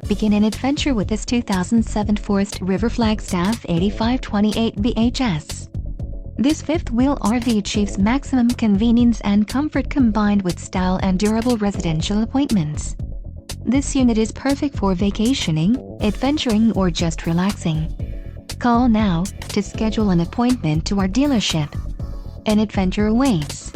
Begin an adventure with this 2007 Forest River Flagstaff 8528BHS. This fifth-wheel RV achieves maximum convenience and comfort combined with style and durable residential appointments. This unit is perfect for vacationing, adventuring, or just relaxing. Call now to schedule an appointment to our dealership. An adventure awaits.